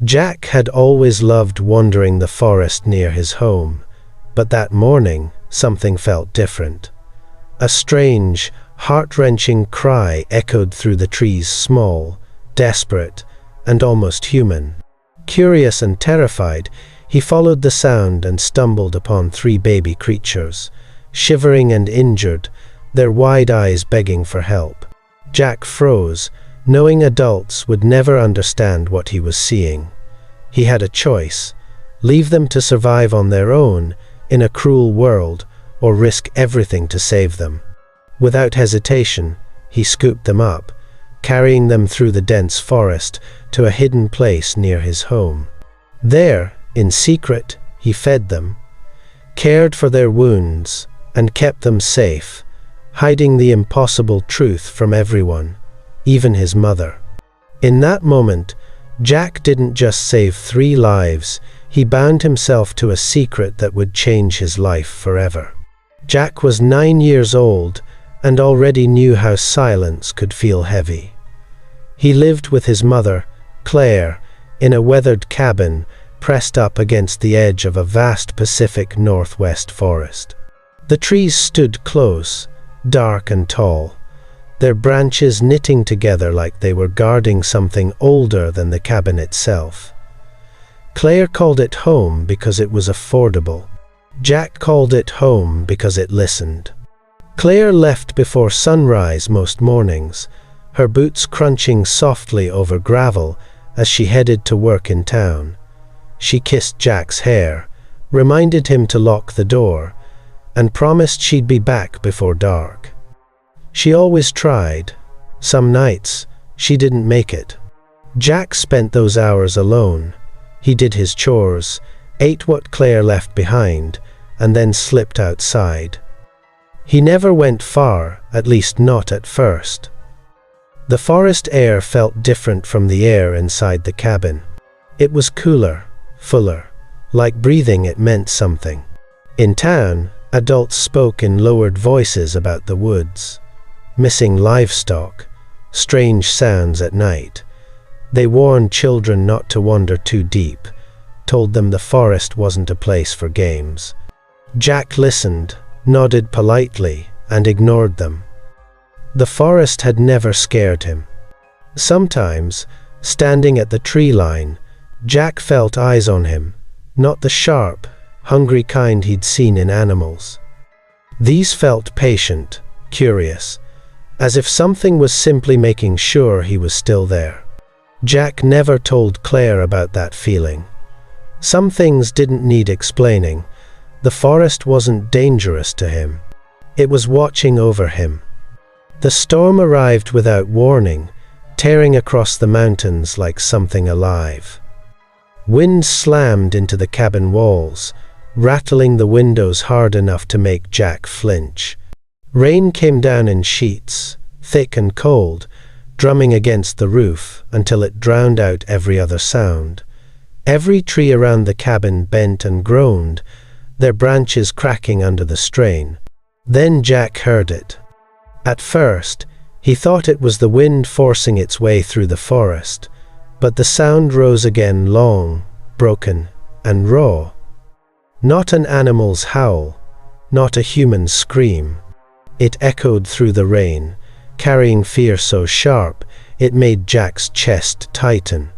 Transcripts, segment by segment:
Jack had always loved wandering the forest near his home, but that morning something felt different. A strange, heart-wrenching cry echoed through the trees, small, desperate, and almost human. Curious and terrified, he followed the sound and stumbled upon 3 baby creatures, shivering and injured, their wide eyes begging for help. Jack froze, knowing adults would never understand what he was seeing. He had a choice: leave them to survive on their own in a cruel world, or risk everything to save them. Without hesitation, he scooped them up, carrying them through the dense forest to a hidden place near his home. There, in secret, he fed them, cared for their wounds, and kept them safe, hiding the impossible truth from everyone, even his mother. In that moment, Jack didn't just save 3 lives, he bound himself to a secret that would change his life forever. Jack was 9 years old and already knew how silence could feel heavy. He lived with his mother, Claire, in a weathered cabin pressed up against the edge of a vast Pacific Northwest forest. The trees stood close, dark and tall, their branches knitting together like they were guarding something older than the cabin itself. Claire called it home because it was affordable. Jack called it home because it listened. Claire left before sunrise most mornings, her boots crunching softly over gravel as she headed to work in town. She kissed Jack's hair, reminded him to lock the door, and promised she'd be back before dark. She always tried. Some nights, she didn't make it. Jack spent those hours alone. He did his chores, ate what Claire left behind, and then slipped outside. He never went far, at least not at first. The forest air felt different from the air inside the cabin. It was cooler, fuller. Like breathing, it meant something. In town, adults spoke in lowered voices about the woods, missing livestock, strange sounds at night. They warned children not to wander too deep, told them the forest wasn't a place for games. Jack listened, nodded politely, and ignored them. The forest had never scared him. Sometimes, standing at the tree line, Jack felt eyes on him, not the sharp, hungry kind he'd seen in animals. These felt patient, curious, as if something was simply making sure he was still there. Jack never told Claire about that feeling. Some things didn't need explaining. The forest wasn't dangerous to him. It was watching over him. The storm arrived without warning, tearing across the mountains like something alive. Wind slammed into the cabin walls, rattling the windows hard enough to make Jack flinch. Rain came down in sheets, thick and cold, drumming against the roof until it drowned out every other sound. Every tree around the cabin bent and groaned, their branches cracking under the strain. Then Jack heard it. At first, he thought it was the wind forcing its way through the forest, but the sound rose again, long, broken, and raw. Not an animal's howl, not a human scream. It echoed through the rain, carrying fear so sharp it made Jack's chest tighten.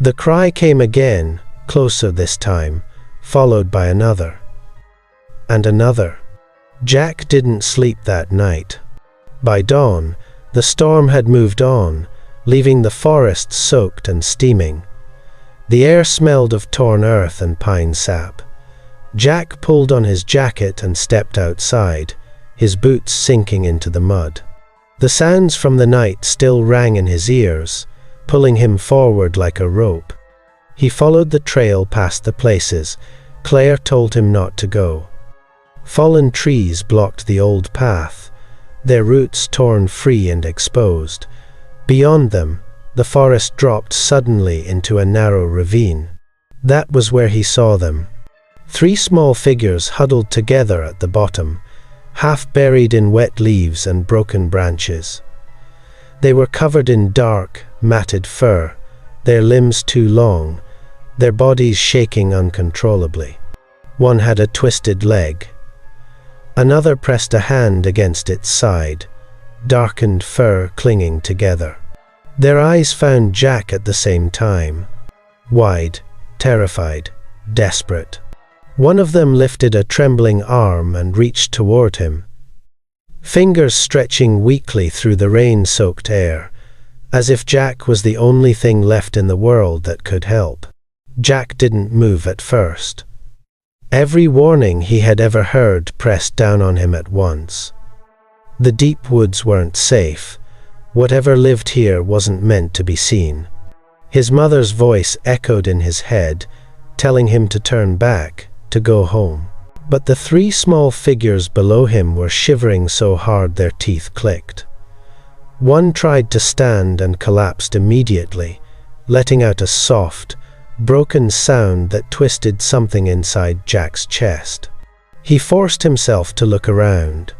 The cry came again, closer this time, followed by another. And another. Jack didn't sleep that night. By dawn, the storm had moved on, leaving the forest soaked and steaming. The air smelled of torn earth and pine sap. Jack pulled on his jacket and stepped outside, his boots sinking into the mud. The sounds from the night still rang in his ears, pulling him forward like a rope. He followed the trail past the places Claire told him not to go. Fallen trees blocked the old path, their roots torn free and exposed. Beyond them, the forest dropped suddenly into a narrow ravine. That was where he saw them. 3 small figures huddled together at the bottom, half buried in wet leaves and broken branches. They were covered in dark, matted fur, their limbs too long, their bodies shaking uncontrollably. One had a twisted leg. Another pressed a hand against its side, darkened fur clinging together. Their eyes found Jack at the same time, wide, terrified, desperate. One of them lifted a trembling arm and reached toward him, fingers stretching weakly through the rain-soaked air, as if Jack was the only thing left in the world that could help. Jack didn't move at first. Every warning he had ever heard pressed down on him at once. The deep woods weren't safe. Whatever lived here wasn't meant to be seen. His mother's voice echoed in his head, telling him to turn back, to go home. But the three small figures below him were shivering so hard their teeth clicked. One tried to stand and collapsed immediately, letting out a soft, broken sound that twisted something inside Jack's chest. He forced himself to look around.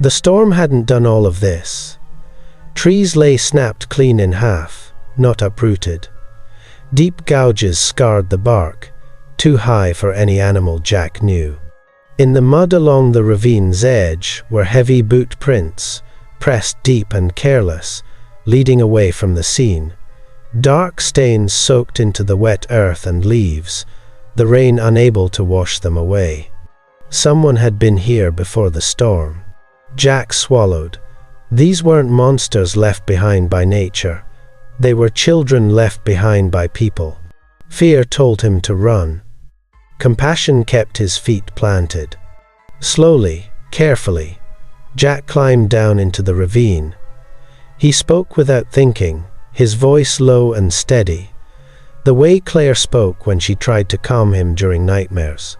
The storm hadn't done all of this. Trees lay snapped clean in half, not uprooted. Deep gouges scarred the bark, too high for any animal Jack knew. In the mud along the ravine's edge were heavy boot prints, pressed deep and careless, leading away from the scene. Dark stains soaked into the wet earth and leaves, the rain unable to wash them away. Someone had been here before the storm. Jack swallowed. These weren't monsters left behind by nature. They were children left behind by people. Fear told him to run. Compassion kept his feet planted. Slowly, carefully, Jack climbed down into the ravine. He spoke without thinking, his voice low and steady, the way Claire spoke when she tried to calm him during nightmares.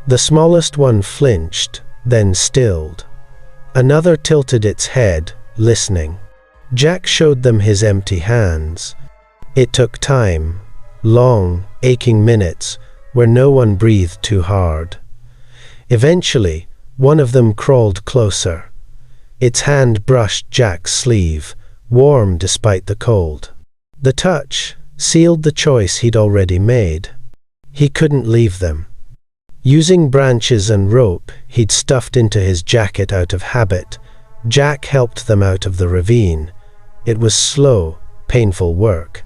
The smallest one flinched, then stilled. Another tilted its head, listening. Jack showed them his empty hands. It took time, long, aching minutes, where no one breathed too hard. Eventually, one of them crawled closer. Its hand brushed Jack's sleeve, warm despite the cold. The touch sealed the choice he'd already made. He couldn't leave them. Using branches and rope he'd stuffed into his jacket out of habit, Jack helped them out of the ravine. It was slow, painful work.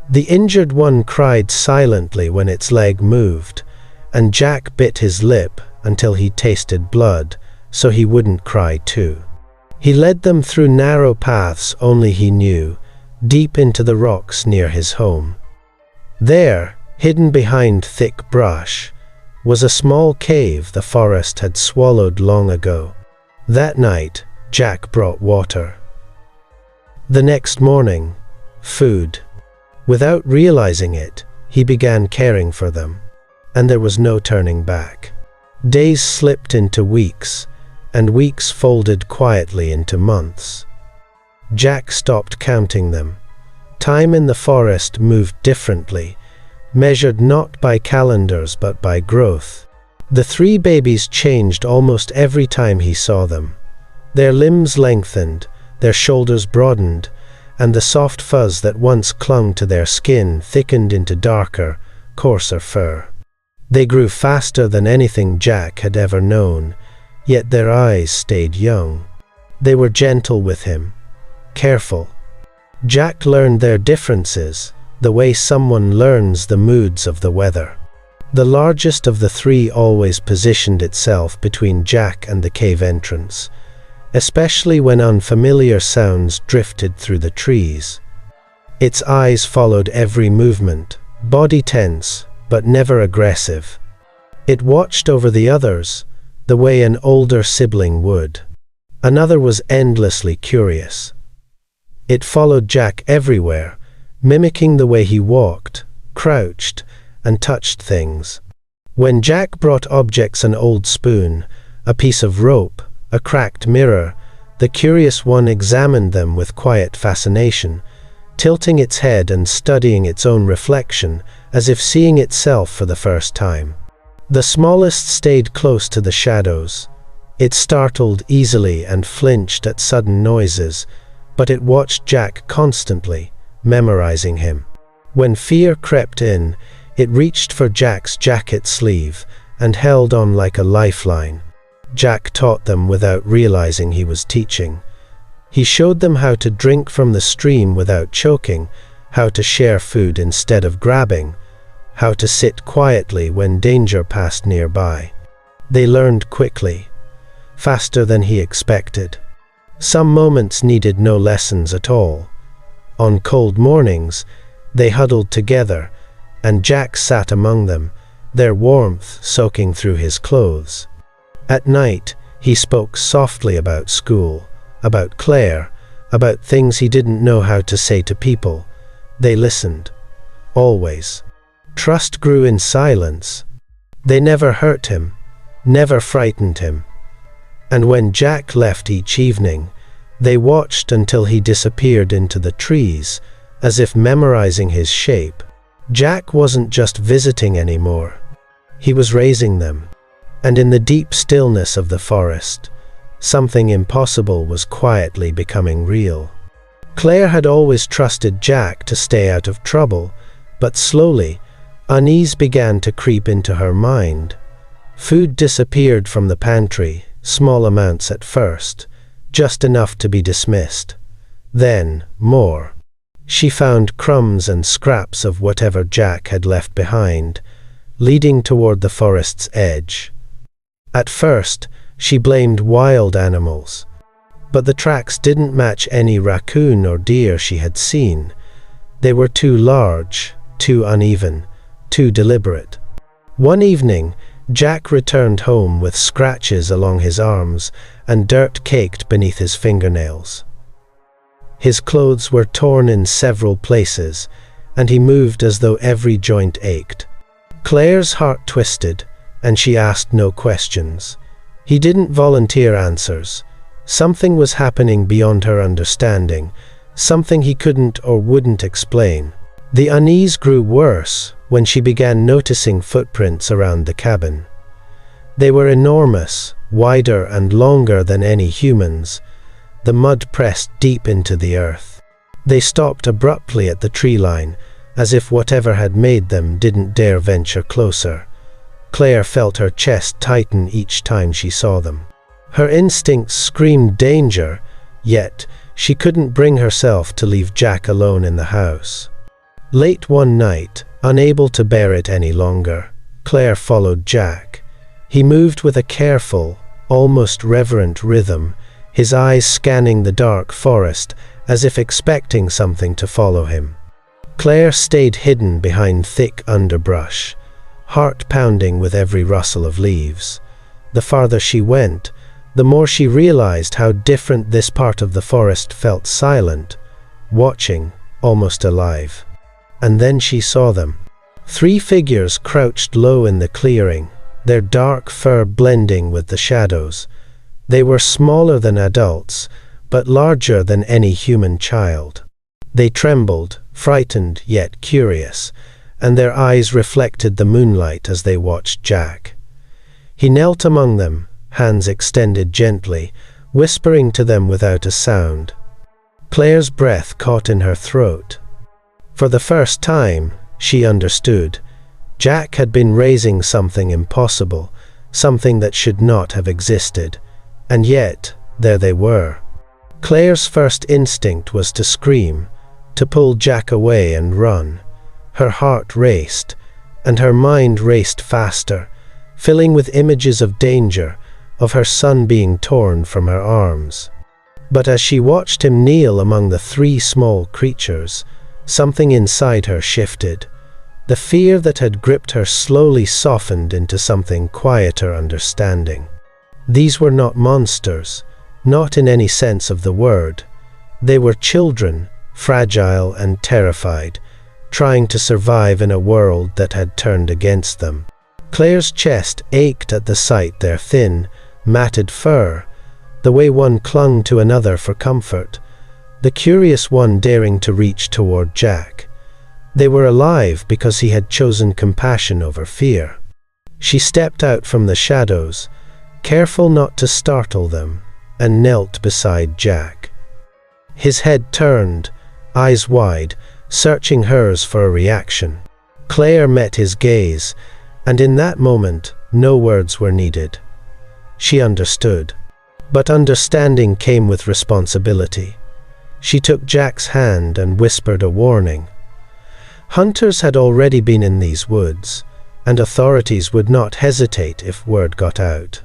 The injured one cried silently when its leg moved, and Jack bit his lip until he tasted blood, so he wouldn't cry too. He led them through narrow paths only he knew, deep into the rocks near his home. There, hidden behind thick brush, was a small cave the forest had swallowed long ago. That night, Jack brought water. The next morning, food. Without realizing it, he began caring for them, and there was no turning back. Days slipped into weeks, and weeks folded quietly into months. Jack stopped counting them. Time in the forest moved differently, measured not by calendars but by growth. The three babies changed almost every time he saw them. Their limbs lengthened, their shoulders broadened, and the soft fuzz that once clung to their skin thickened into darker, coarser fur. They grew faster than anything Jack had ever known, yet their eyes stayed young. They were gentle with him, careful. Jack learned their differences, the way someone learns the moods of the weather. The largest of the three always positioned itself between Jack and the cave entrance, especially when unfamiliar sounds drifted through the trees. Its eyes followed every movement, body tense, but never aggressive. It watched over the others, the way an older sibling would. Another was endlessly curious. It followed Jack everywhere, mimicking the way he walked, crouched, and touched things. When Jack brought objects, an old spoon, a piece of rope, a cracked mirror, the curious one examined them with quiet fascination, tilting its head and studying its own reflection, as if seeing itself for the first time. The smallest stayed close to the shadows. It startled easily and flinched at sudden noises, but it watched Jack constantly, memorizing him. When fear crept in, it reached for Jack's jacket sleeve and held on like a lifeline. Jack taught them without realizing he was teaching. He showed them how to drink from the stream without choking, how to share food instead of grabbing, how to sit quietly when danger passed nearby. They learned quickly, faster than he expected. Some moments needed no lessons at all. On cold mornings, they huddled together, and Jack sat among them, their warmth soaking through his clothes. At night, he spoke softly about school, about Claire, about things he didn't know how to say to people. They listened. Always. Trust grew in silence. They never hurt him, never frightened him. And when Jack left each evening, they watched until he disappeared into the trees, as if memorizing his shape. Jack wasn't just visiting anymore. He was raising them. And in the deep stillness of the forest, something impossible was quietly becoming real. Claire had always trusted Jack to stay out of trouble, but slowly, unease began to creep into her mind. Food disappeared from the pantry, small amounts at first, just enough to be dismissed. Then, more. She found crumbs and scraps of whatever Jack had left behind, leading toward the forest's edge. At first, she blamed wild animals, but the tracks didn't match any raccoon or deer she had seen. They were too large, too uneven, too deliberate. One evening, Jack returned home with scratches along his arms and dirt caked beneath his fingernails. His clothes were torn in several places, and he moved as though every joint ached. Claire's heart twisted, and she asked no questions. He didn't volunteer answers. Something was happening beyond her understanding, something he couldn't or wouldn't explain. The unease grew worse when she began noticing footprints around the cabin. They were enormous, wider and longer than any humans. The mud pressed deep into the earth. They stopped abruptly at the tree line, as if whatever had made them didn't dare venture closer. Claire felt her chest tighten each time she saw them. Her instincts screamed danger, yet she couldn't bring herself to leave Jack alone in the house. Late one night, unable to bear it any longer, Claire followed Jack. He moved with a careful, almost reverent rhythm, his eyes scanning the dark forest as if expecting something to follow him. Claire stayed hidden behind thick underbrush, heart pounding with every rustle of leaves. The farther she went, the more she realized how different this part of the forest felt, silent, watching, almost alive. And then she saw them. 3 figures crouched low in the clearing, their dark fur blending with the shadows. They were smaller than adults, but larger than any human child. They trembled, frightened yet curious, and their eyes reflected the moonlight as they watched Jack. He knelt among them, hands extended gently, whispering to them without a sound. Claire's breath caught in her throat. For the first time, she understood. Jack had been raising something impossible, something that should not have existed. And yet, there they were. Claire's first instinct was to scream, to pull Jack away and run. Her heart raced, and her mind raced faster, filling with images of danger, of her son being torn from her arms. But as she watched him kneel among the 3 small creatures, something inside her shifted. The fear that had gripped her slowly softened into something quieter understanding. These were not monsters, not in any sense of the word. They were children, fragile and terrified, trying to survive in a world that had turned against them. Claire's chest ached at the sight, their thin, matted fur, the way one clung to another for comfort, the curious one daring to reach toward Jack. They were alive because he had chosen compassion over fear. She stepped out from the shadows, careful not to startle them, and knelt beside Jack. His head turned, eyes wide, searching hers for a reaction. Claire met his gaze, and in that moment, no words were needed. She understood. But understanding came with responsibility. She took Jack's hand and whispered a warning. Hunters had already been in these woods, and authorities would not hesitate if word got out.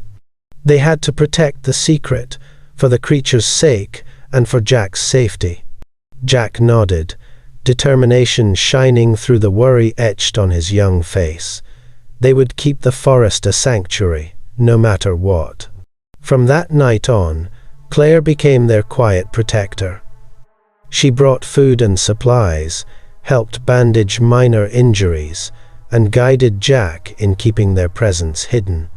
They had to protect the secret, for the creature's sake and for Jack's safety. Jack nodded, determination shining through the worry etched on his young face. They would keep the forest a sanctuary, no matter what. From that night on, Claire became their quiet protector. She brought food and supplies, helped bandage minor injuries, and guided Jack in keeping their presence hidden.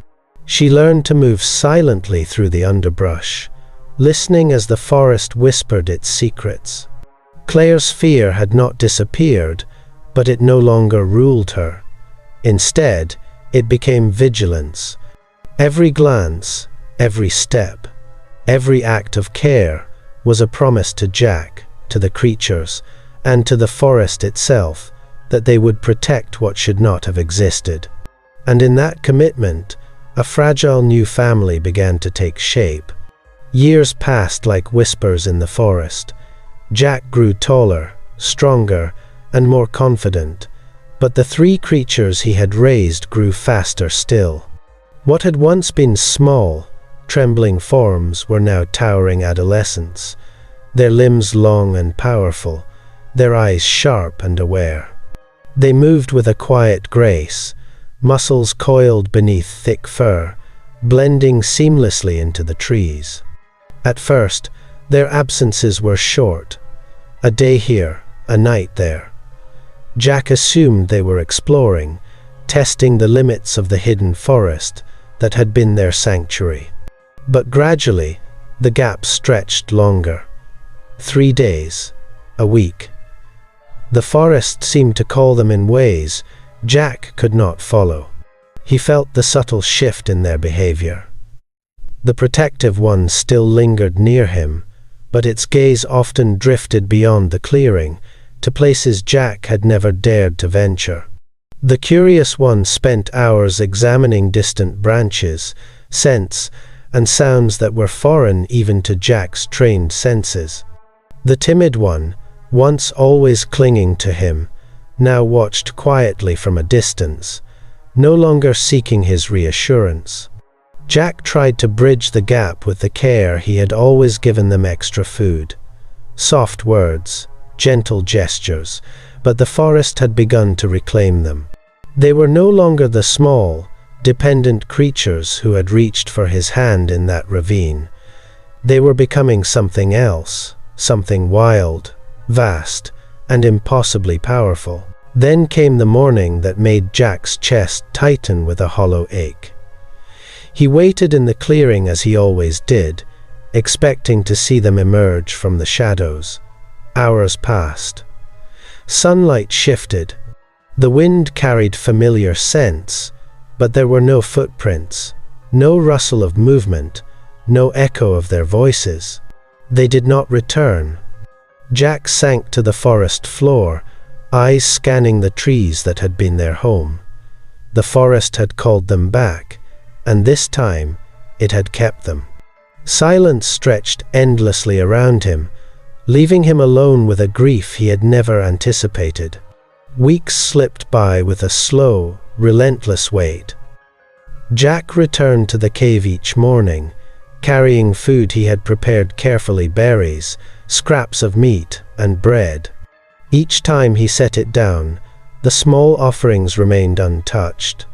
She learned to move silently through the underbrush, listening as the forest whispered its secrets. Claire's fear had not disappeared, but it no longer ruled her. Instead, it became vigilance. Every glance, every step, every act of care was a promise to Jack, to the creatures, and to the forest itself, that they would protect what should not have existed. And in that commitment, a fragile new family began to take shape. Years passed like whispers in the forest. Jack grew taller, stronger, and more confident, but the three creatures he had raised grew faster still. What had once been small, trembling forms were now towering adolescents, their limbs long and powerful, their eyes sharp and aware. They moved with a quiet grace, muscles coiled beneath thick fur, blending seamlessly into the trees. At first, their absences were short, a day here, a night there. Jack assumed they were exploring, testing the limits of the hidden forest that had been their sanctuary. But gradually, the gap stretched longer. 3 days, a week. The forest seemed to call them in ways Jack could not follow. He felt the subtle shift in their behavior. The protective one still lingered near him, but its gaze often drifted beyond the clearing, to places Jack had never dared to venture. The curious one spent hours examining distant branches, scents, and sounds that were foreign even to Jack's trained senses. The timid one, once always clinging to him, now watched quietly from a distance, no longer seeking his reassurance. Jack tried to bridge the gap with the care he had always given them: extra food, soft words, gentle gestures, but the forest had begun to reclaim them. They were no longer the small, dependent creatures who had reached for his hand in that ravine. They were becoming something else, something wild, vast, and impossibly powerful. Then came the morning that made Jack's chest tighten with a hollow ache. He waited in the clearing as he always did, expecting to see them emerge from the shadows. Hours passed. Sunlight shifted. The wind carried familiar scents, but there were no footprints, no rustle of movement, no echo of their voices. They did not return. Jack sank to the forest floor, eyes scanning the trees that had been their home. The forest had called them back, and this time it had kept them. Silence stretched endlessly around him, leaving him alone with a grief he had never anticipated. Weeks slipped by with a slow, relentless wait. Jack returned to the cave each morning, carrying food he had prepared carefully: berries, scraps of meat, and bread. Each time he set it down, the small offerings remained untouched.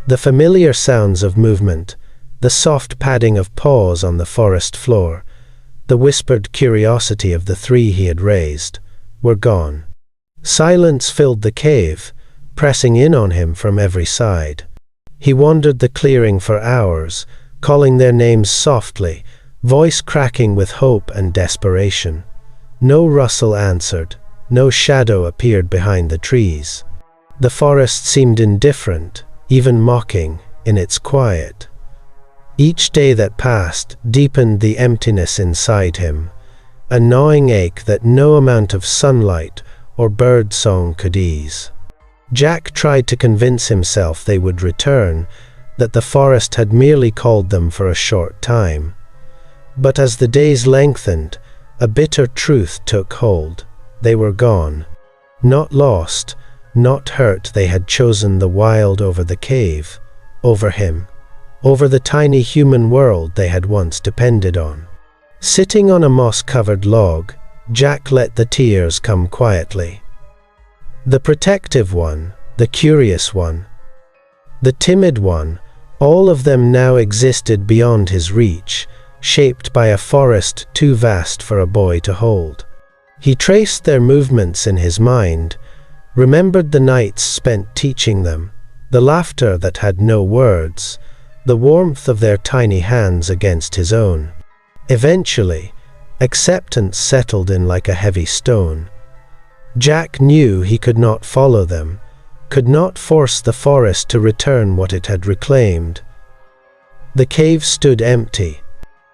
The familiar sounds of movement, the soft padding of paws on the forest floor, the whispered curiosity of the three he had raised, were gone. Silence filled the cave, pressing in on him from every side. He wandered the clearing for hours, calling their names softly, voice cracking with hope and desperation. No rustle answered, no shadow appeared behind the trees. The forest seemed indifferent, even mocking, in its quiet. Each day that passed deepened the emptiness inside him, a gnawing ache that no amount of sunlight or bird song could ease. Jack tried to convince himself they would return, that the forest had merely called them for a short time. But as the days lengthened, a bitter truth took hold. They were gone. Not lost, not hurt. They had chosen the wild over the cave, over him, over the tiny human world they had once depended on. Sitting on a moss-covered log, Jack let the tears come quietly. The protective one, the curious one, the timid one, all of them now existed beyond his reach, shaped by a forest too vast for a boy to hold. He traced their movements in his mind, remembered the nights spent teaching them, the laughter that had no words, the warmth of their tiny hands against his own. Eventually, acceptance settled in like a heavy stone. Jack knew he could not follow them, could not force the forest to return what it had reclaimed. The cave stood empty.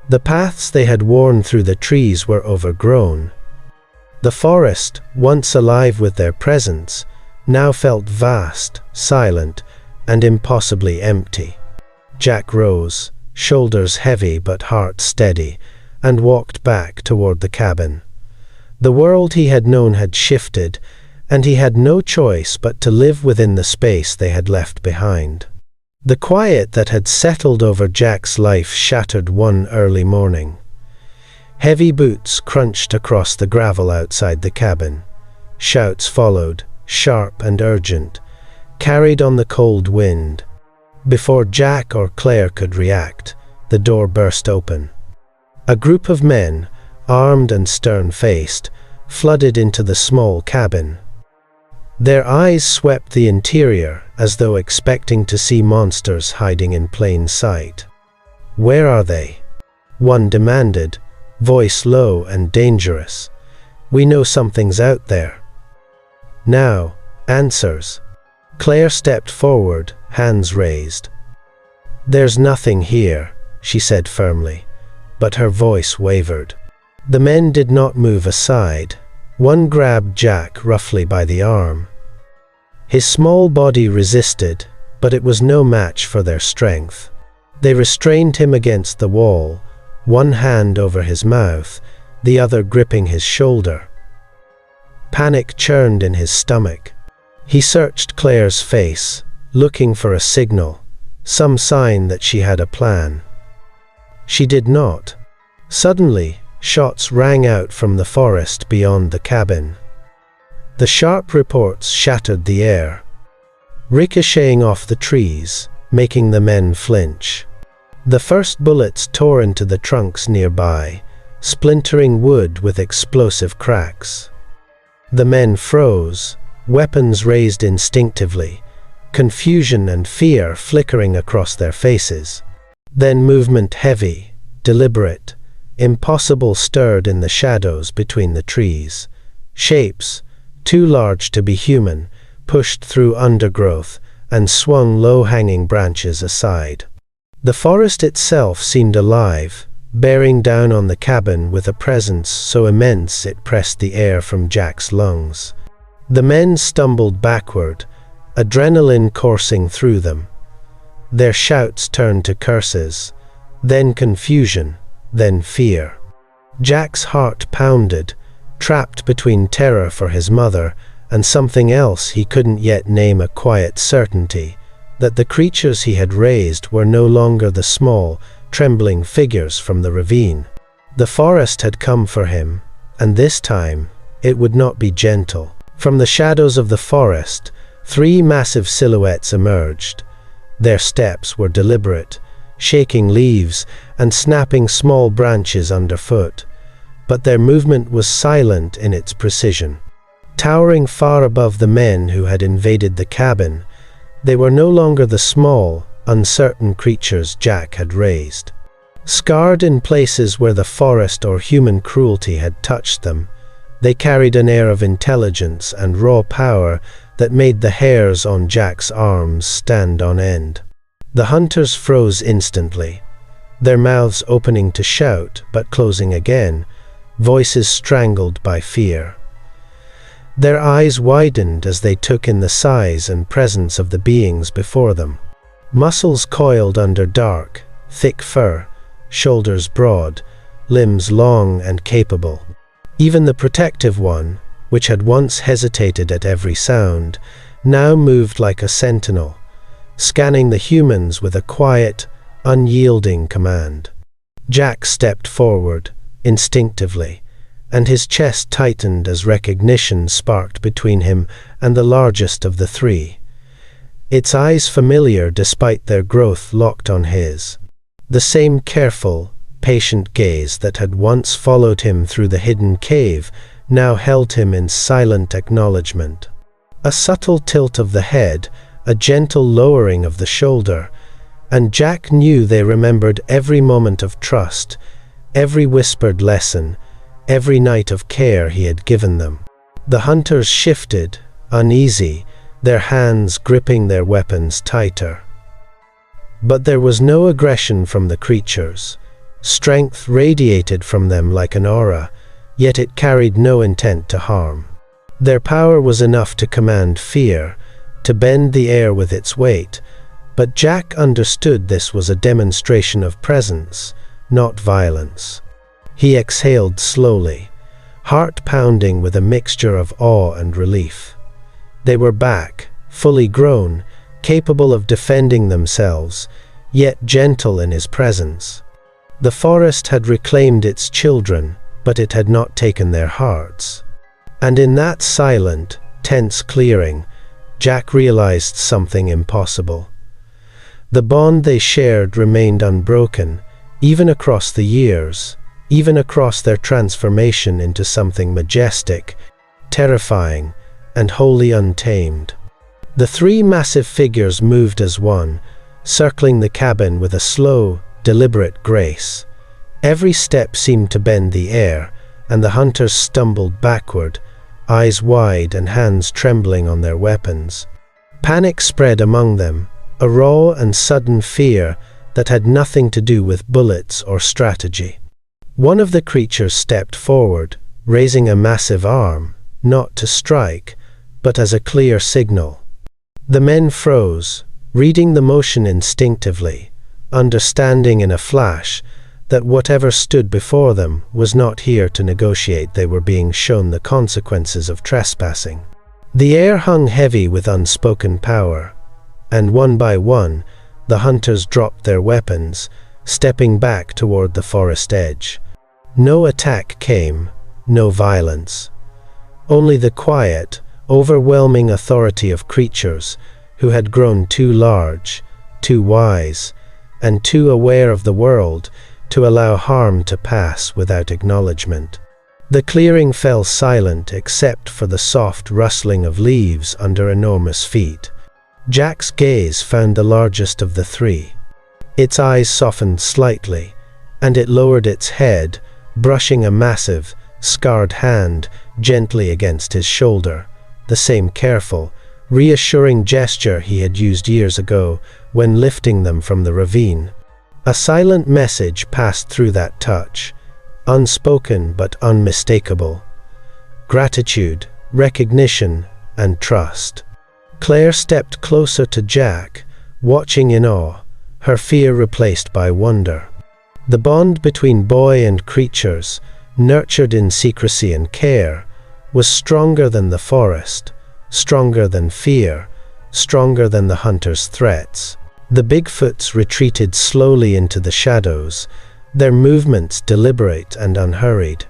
The paths they had worn through the trees were overgrown. The forest, once alive with their presence, now felt vast, silent, and impossibly empty. Jack rose, shoulders heavy but heart steady, and walked back toward the cabin. The world he had known had shifted, and he had no choice but to live within the space they had left behind. The quiet that had settled over Jack's life shattered one early morning. Heavy boots crunched across the gravel outside the cabin. Shouts followed, sharp and urgent, carried on the cold wind. Before Jack or Claire could react, the door burst open. A group of men, armed and stern-faced, flooded into the small cabin. Their eyes swept the interior as though expecting to see monsters hiding in plain sight. "Where are they?" one demanded, voice low and dangerous. "We know something's out there." "Now, answers." Claire stepped forward, hands raised. "There's nothing here," she said firmly, but her voice wavered. The men did not move aside. One grabbed Jack roughly by the arm. His small body resisted, but it was no match for their strength. They restrained him against the wall, one hand over his mouth, the other gripping his shoulder. Panic churned in his stomach. He searched Claire's face, looking for a signal, some sign that she had a plan. She did not. Suddenly, shots rang out from the forest beyond the cabin. The sharp reports shattered the air, ricocheting off the trees, making the men flinch. The first bullets tore into the trunks nearby, splintering wood with explosive cracks. The men froze, weapons raised instinctively, confusion and fear flickering across their faces. Then movement heavy, deliberate, impossible stirred in the shadows between the trees. Shapes, too large to be human, pushed through undergrowth and swung low-hanging branches aside. The forest itself seemed alive, bearing down on the cabin with a presence so immense it pressed the air from Jack's lungs. The men stumbled backward, adrenaline coursing through them. Their shouts turned to curses, then confusion, then fear. Jack's heart pounded, trapped between terror for his mother and something else he couldn't yet name, a quiet certainty that the creatures he had raised were no longer the small, trembling figures from the ravine. The forest had come for him, and this time it would not be gentle. From the shadows of the forest, three massive silhouettes emerged. Their steps were deliberate, shaking leaves and snapping small branches underfoot, but their movement was silent in its precision. Towering far above the men who had invaded the cabin, they were no longer the small, uncertain creatures Jack had raised. Scarred in places where the forest or human cruelty had touched them, they carried an air of intelligence and raw power that made the hairs on Jack's arms stand on end. The hunters froze instantly, their mouths opening to shout but closing again, voices strangled by fear. Their eyes widened as they took in the size and presence of the beings before them. Muscles coiled under dark, thick fur, shoulders broad, limbs long and capable. Even the protective one, which had once hesitated at every sound, now moved like a sentinel, scanning the humans with a quiet, unyielding command. Jack stepped forward, instinctively, and his chest tightened as recognition sparked between him and the largest of the three. Its eyes familiar despite their growth locked on his. The same careful, patient gaze that had once followed him through the hidden cave now held him in silent acknowledgement. A subtle tilt of the head, a gentle lowering of the shoulder, and Jack knew they remembered every moment of trust, every whispered lesson, every night of care he had given them. The hunters shifted, uneasy, their hands gripping their weapons tighter. But there was no aggression from the creatures. Strength radiated from them like an aura, yet it carried no intent to harm. Their power was enough to command fear, to bend the air with its weight, but Jack understood this was a demonstration of presence, not violence. He exhaled slowly, heart pounding with a mixture of awe and relief. They were back, fully grown, capable of defending themselves, yet gentle in his presence. The forest had reclaimed its children, but it had not taken their hearts. And in that silent, tense clearing, Jack realized something impossible. The bond they shared remained unbroken, even across the years, even across their transformation into something majestic, terrifying, and wholly untamed. The three massive figures moved as one, circling the cabin with a slow, deliberate grace. Every step seemed to bend the air, and the hunters stumbled backward, eyes wide and hands trembling on their weapons. Panic spread among them, a raw and sudden fear that had nothing to do with bullets or strategy. One of the creatures stepped forward, raising a massive arm, not to strike, but as a clear signal. The men froze, reading the motion instinctively, understanding in a flash that whatever stood before them was not here to negotiate. They were being shown the consequences of trespassing. The air hung heavy with unspoken power, and one by one, the hunters dropped their weapons, stepping back toward the forest edge. No attack came, no violence. Only the quiet, overwhelming authority of creatures who had grown too large, too wise, and too aware of the world to allow harm to pass without acknowledgement. The clearing fell silent except for the soft rustling of leaves under enormous feet. Jack's gaze found the largest of the three. Its eyes softened slightly, and it lowered its head, brushing a massive, scarred hand gently against his shoulder, the same careful, reassuring gesture he had used years ago when lifting them from the ravine. A silent message passed through that touch, unspoken but unmistakable. Gratitude, recognition, and trust. Claire stepped closer to Jack, watching in awe, her fear replaced by wonder. The bond between boy and creatures, nurtured in secrecy and care, was stronger than the forest, stronger than fear, stronger than the hunter's threats. The Bigfoots retreated slowly into the shadows, their movements deliberate and unhurried.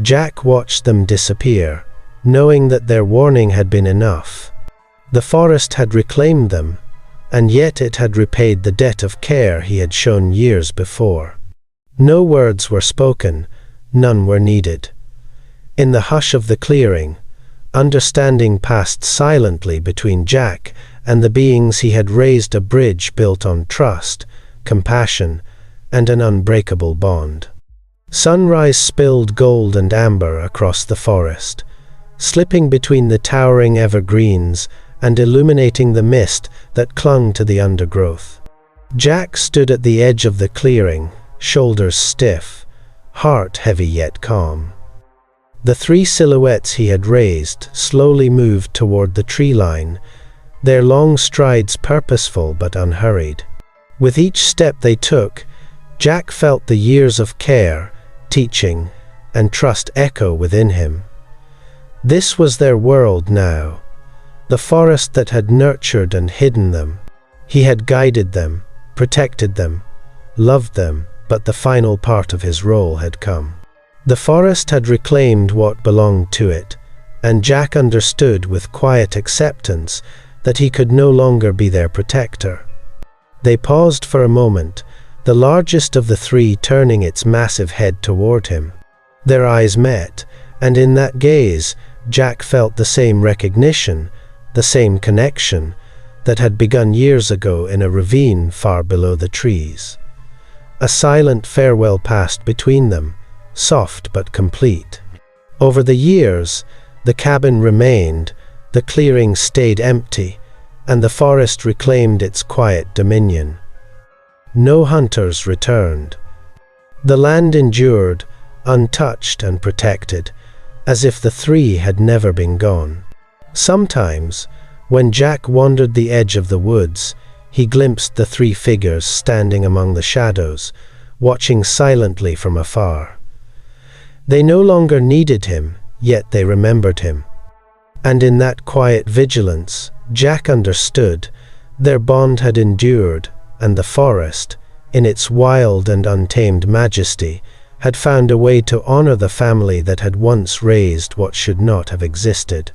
Jack watched them disappear, knowing that their warning had been enough. The forest had reclaimed them, and yet it had repaid the debt of care he had shown years before. No words were spoken, none were needed. In the hush of the clearing, understanding passed silently between Jack and the beings he had raised, a bridge built on trust, compassion, and an unbreakable bond. Sunrise spilled gold and amber across the forest, slipping between the towering evergreens and illuminating the mist that clung to the undergrowth. Jack stood at the edge of the clearing, shoulders stiff, heart heavy yet calm. The three silhouettes he had raised slowly moved toward the tree line, their long strides purposeful but unhurried. With each step they took, Jack felt the years of care, teaching, and trust echo within him. This was their world now, the forest that had nurtured and hidden them. He had guided them, protected them, loved them, but the final part of his role had come. The forest had reclaimed what belonged to it, and Jack understood with quiet acceptance that he could no longer be their protector. They paused for a moment, the largest of the three turning its massive head toward him. Their eyes met, and in that gaze, Jack felt the same recognition, the same connection, that had begun years ago in a ravine far below the trees. A silent farewell passed between them, soft but complete. Over the years, the cabin remained, the clearing stayed empty, and the forest reclaimed its quiet dominion. No hunters returned. The land endured, untouched and protected, as if the three had never been gone. Sometimes, when Jack wandered the edge of the woods, he glimpsed the three figures standing among the shadows, watching silently from afar. They no longer needed him, yet they remembered him. And in that quiet vigilance, Jack understood, their bond had endured, and the forest, in its wild and untamed majesty, had found a way to honor the family that had once raised what should not have existed.